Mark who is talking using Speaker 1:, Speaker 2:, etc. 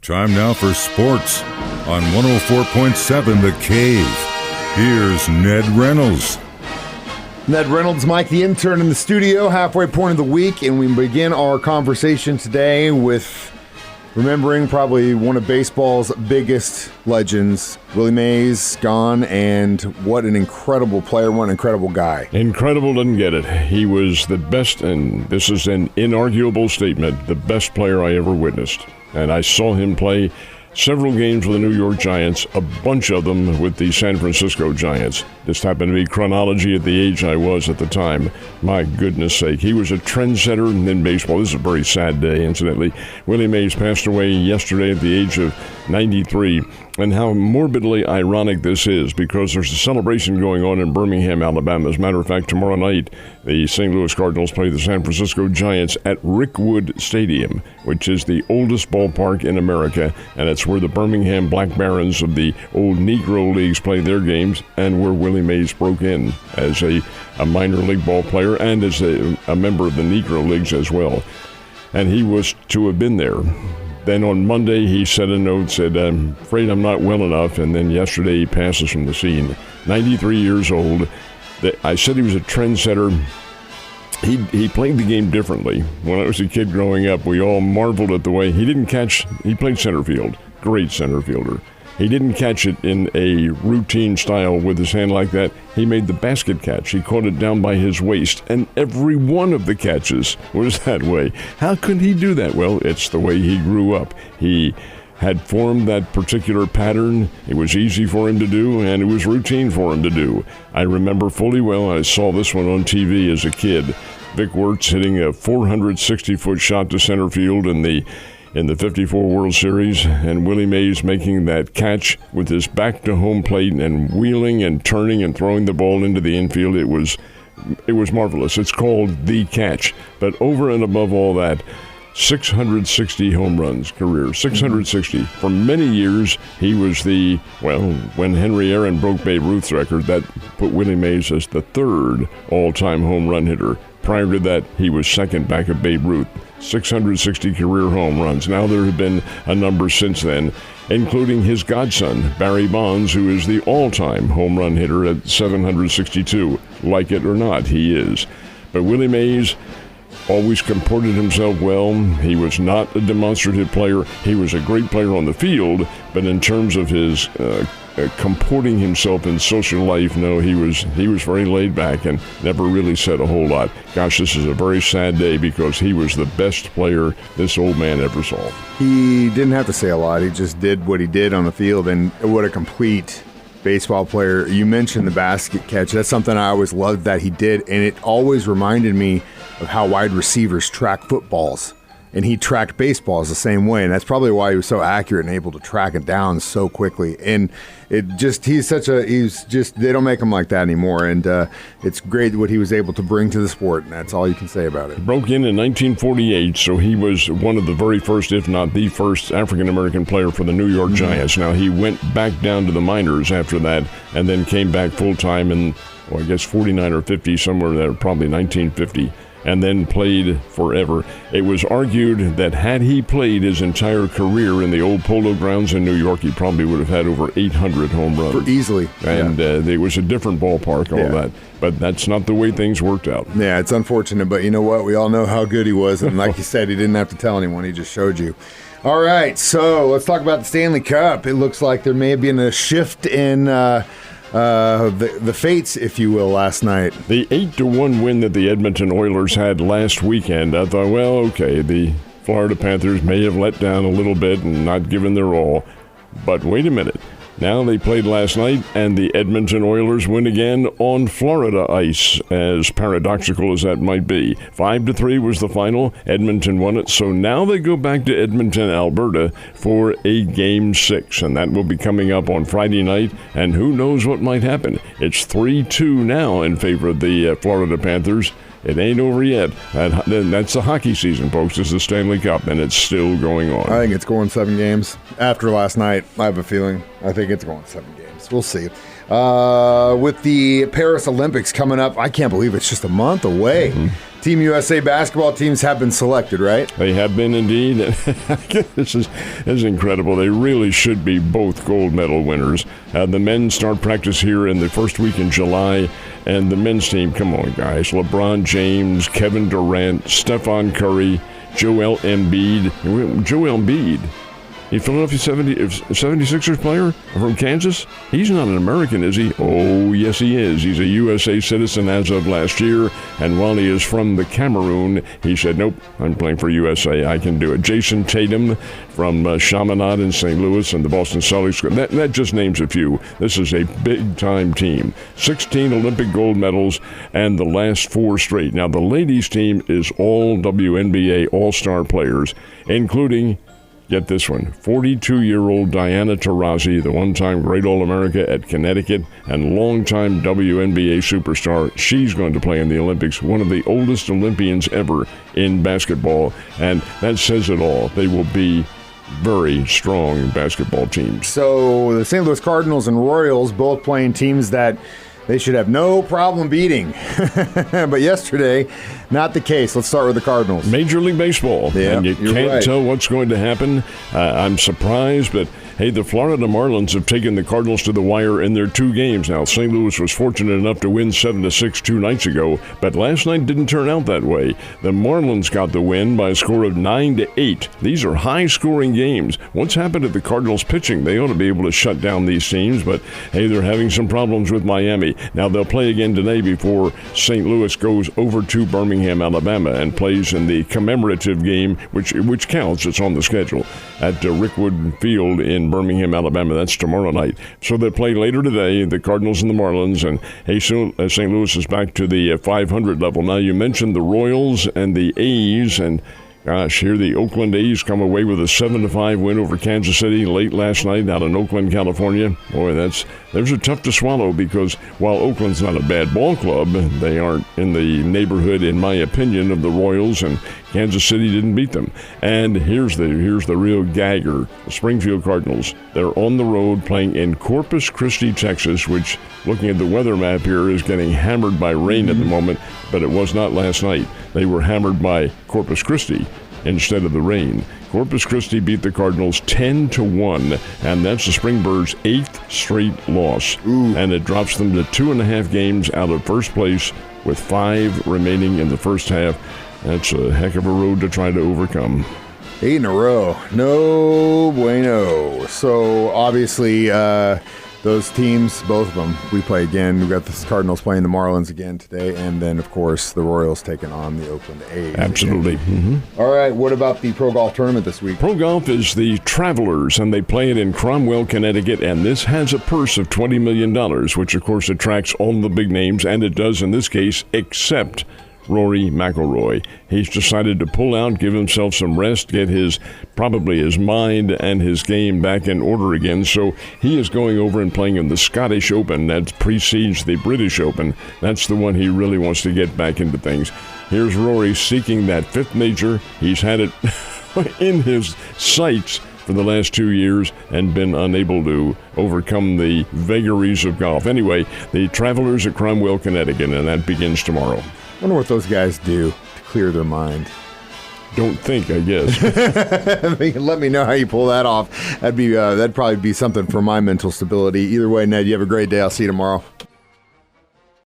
Speaker 1: Time now for sports on 104.7 The Cave. Here's Ned Reynolds.
Speaker 2: Ned Reynolds, Mike the intern in the studio, halfway point of the week, and we begin our conversation today with remembering probably one of baseball's biggest legends, Willie Mays, gone, and what an incredible player, what an incredible guy.
Speaker 3: Incredible doesn't get it. He was the best, and this is an inarguable statement, the best player I ever witnessed. And I saw him play several games with the New York Giants, a bunch of them with the San Francisco Giants. This happened to be chronology at the age I was at the time. My goodness sake, he was a trendsetter in baseball. This is a very sad day, incidentally. Willie Mays passed away yesterday at the age of 93. And how morbidly ironic this is, because there's a celebration going on in Birmingham, Alabama. As a matter of fact, tomorrow night, the St. Louis Cardinals play the San Francisco Giants at Rickwood Stadium, which is the oldest ballpark in America, and it's where the Birmingham Black Barons of the old Negro Leagues play their games, and where Willie Mays broke in as a minor league ball player and as a member of the Negro Leagues as well. And he was to have been there. Then on Monday, he sent a note, said, "I'm afraid I'm not well enough." And then yesterday, he passes from the scene. 93 years old. I said he was a trendsetter. He played the game differently. When I was a kid growing up, we all marveled at the way he played center field. Great center fielder. He didn't catch it in a routine style with his hand like that. He made the basket catch. He caught it down by his waist, and every one of the catches was that way. How could he do that? Well, it's the way he grew up. He had formed that particular pattern. It was easy for him to do, and it was routine for him to do. I remember fully well, I saw this one on TV as a kid. Vic Wertz hitting a 460-foot shot to center field in the 54 World Series, and Willie Mays making that catch with his back to home plate and wheeling and turning and throwing the ball into the infield. It was marvelous. It's called the catch. But over and above all that, 660 home runs career, 660. For many years, he was when Henry Aaron broke Babe Ruth's record, that put Willie Mays as the third all-time home run hitter. Prior to that, he was second back of Babe Ruth. 660 career home runs. Now there have been a number since then, including his godson, Barry Bonds, who is the all-time home run hitter at 762. Like it or not, he is. But Willie Mays always comported himself well. He was not a demonstrative player. He was a great player on the field, but in terms of his comporting himself in social life, no, he was very laid back and never really said a whole lot. Gosh, this is a very sad day because he was the best player this old man ever saw.
Speaker 2: He didn't have to say a lot. He just did what he did on the field, and what a complete baseball player. You mentioned the basket catch. That's something I always loved that he did, and it always reminded me of how wide receivers track footballs. And he tracked baseballs the same way, and that's probably why he was so accurate and able to track it down so quickly. And they don't make him like that anymore, and it's great what he was able to bring to the sport, and that's all you can say about it.
Speaker 3: He broke in 1948, so he was one of the very first, if not the first, African-American player for the New York Giants. Now, he went back down to the minors after that, and then came back full-time in, I guess 49 or 50, somewhere there, probably 1950. And then played forever. It was argued that had he played his entire career in the old Polo Grounds in New York, he probably would have had over 800 home runs.
Speaker 2: Easily.
Speaker 3: And it was a different ballpark, all that. But that's not the way things worked out.
Speaker 2: Yeah, it's unfortunate, but you know what? We all know how good he was. And like you said, he didn't have to tell anyone. He just showed you. All right, so let's talk about the Stanley Cup. It looks like there may have been a shift in the fates, if you will, last night.
Speaker 3: The 8-1 win that the Edmonton Oilers had last weekend, I thought, well, okay, the Florida Panthers may have let down a little bit and not given their all. But wait a minute. Now they played last night, and the Edmonton Oilers win again on Florida ice, as paradoxical as that might be. 5-3 was the final. Edmonton won it, so now they go back to Edmonton, Alberta, for a Game 6, and that will be coming up on Friday night, and who knows what might happen. It's 3-2 now in favor of the Florida Panthers. It ain't over yet. That's the hockey season, folks. It's the Stanley Cup, and it's still going on.
Speaker 2: I think it's going 7 games. After last night, I have a feeling. I think it's going 7 games. We'll see. With the Paris Olympics coming up, I can't believe it's just a month away. Team USA basketball teams have been selected, right?
Speaker 3: They have been indeed. This is incredible. They really should be both gold medal winners. The men start practice here in the first week in July, and the men's team, come on, guys. LeBron James, Kevin Durant, Stephon Curry, Joel Embiid. A Philadelphia 76ers player from Kansas? He's not an American, is he? Oh, yes, he is. He's a USA citizen as of last year, and while he is from the Cameroon, he said, nope, I'm playing for USA. I can do it. Jason Tatum from Chaminade in St. Louis and the Boston Celtics. That just names a few. This is a big-time team. 16 Olympic gold medals and the last 4 straight. Now, the ladies' team is all WNBA all-star players, including, get this one, 42-year-old Diana Taurasi, the one-time Great All-America at Connecticut and longtime WNBA superstar. She's going to play in the Olympics, one of the oldest Olympians ever in basketball, and that says it all. They will be very strong basketball teams.
Speaker 2: So the St. Louis Cardinals and Royals both playing teams that they should have no problem beating. But yesterday, not the case. Let's start with the Cardinals.
Speaker 3: Major League Baseball.
Speaker 2: Yeah,
Speaker 3: and you can't tell what's going to happen. I'm surprised, but hey, the Florida Marlins have taken the Cardinals to the wire in their 2 games. Now, St. Louis was fortunate enough to win 7-6 2 nights ago, but last night didn't turn out that way. The Marlins got the win by a score of 9-8. These are high-scoring games. What's happened to the Cardinals pitching? They ought to be able to shut down these teams, but hey, they're having some problems with Miami. Now, they'll play again today before St. Louis goes over to Birmingham, Alabama, and plays in the commemorative game, which counts. It's on the schedule at Rickwood Field in Birmingham, Alabama. That's tomorrow night. So they play later today, the Cardinals and the Marlins, and hey, soon St. Louis is back to the 500 level. Now, you mentioned the Royals and the A's, and gosh, here the Oakland A's come away with a 7-5 win over Kansas City late last night out in Oakland, California. Boy, those are tough to swallow because while Oakland's not a bad ball club, they aren't in the neighborhood, in my opinion, of the Royals, and Kansas City didn't beat them. And here's the real gagger, the Springfield Cardinals. They're on the road playing in Corpus Christi, Texas, which, looking at the weather map here, is getting hammered by rain at the moment, but it was not last night. They were hammered by Corpus Christi instead of the rain. Corpus Christi beat the Cardinals 10-1, and that's the Springbirds' 8th straight loss. And it drops them to 2.5 games out of first place with 5 remaining in the first half. That's a heck of a road to try to overcome.
Speaker 2: 8 in a row. No bueno. So, obviously, those teams, both of them, we play again. We've got the Cardinals playing the Marlins again today, and then, of course, the Royals taking on the Oakland A's.
Speaker 3: Absolutely. Mm-hmm.
Speaker 2: All right, what about the Pro Golf Tournament this week?
Speaker 3: Pro Golf is the Travelers, and they play it in Cromwell, Connecticut, and this has a purse of $20 million, which, of course, attracts all the big names, and it does in this case, except Rory McIlroy. He's decided to pull out, give himself some rest, get probably his mind and his game back in order again. So he is going over and playing in the Scottish Open that precedes the British Open. That's the one he really wants to get back into things. Here's Rory seeking that 5th major. He's had it in his sights for the last 2 years and been unable to overcome the vagaries of golf. Anyway, the Travelers at Cromwell, Connecticut, and that begins tomorrow.
Speaker 2: I wonder what those guys do to clear their mind.
Speaker 3: Don't think, I guess.
Speaker 2: Let me know how you pull that off. That'd probably be something for my mental stability. Either way, Ned, you have a great day. I'll see you tomorrow.